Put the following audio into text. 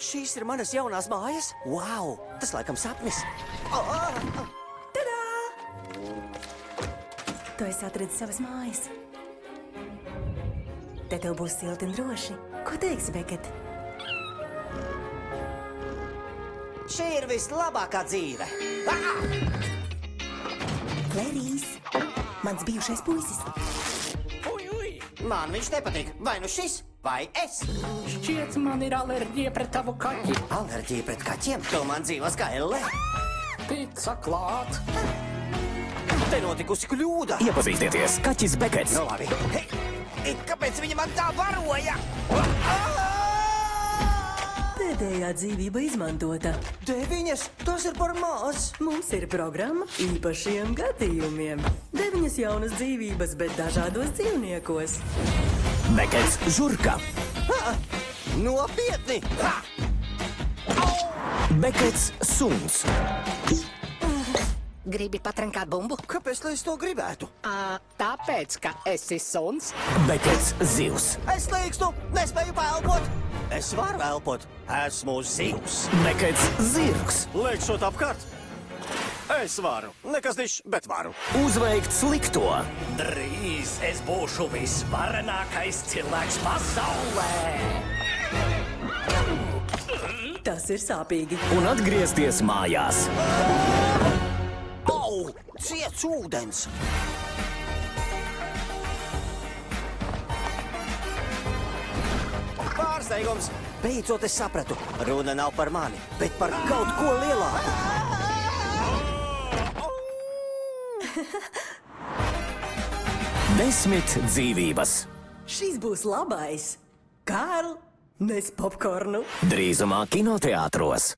Šīs ir manas jaunās mājas? Wow, tas laikam sapnis. Tadā! Tu esi atradis savas mājas. Te tev būs silti un droši. Ko teiksi, Beket? Šī ir vislabākā dzīve. Klerīs, mans bijušais puisis. Man viņš nepatīk. Vai nu šis, vai es. Šķiet, man ir alerģija pret tavu kaķi. Alerģija pret kaķiem? Tu man dzīvos kā elle. Pica klāt. Te notikusi kļūda. Iepazīstieties, kaķis Bekets. Nu labi. Hei, kāpēc viņa man tā baroja? Pēdējā dzīvība izmantota. 9, tas ir par maz. Mums ir programma īpašiem gadījumiem. 9 jaunas dzīvības, bet dažādos dzīvniekos. Bekets žurka. Nopietni. Bekets suns. Gribi patrankāt bumbu? Kāpēc lai es to gribētu? Tāpēc, ka esi suns. Bekets zivs. Es slīkstu, nespēju paelpot. Es varu elpot. Esmu zivs. Bekets zirgs. Lēkšot apkārt. Es varu. Nekas dišs, bet varu. Uzveikt slikto. Drīz es būšu visvarenākais cilvēks pasaulē. Tas ir sāpīgi. Un atgriezties mājās. Au! Ciets ūdens! Pārsteigums! Beidzot es sapratu. Runa nav par mani, bet par kaut ko lielāku. 10 dzīvības. Šis būs labais. Kārl, nes popkornu. Drīzumā kinoteātros.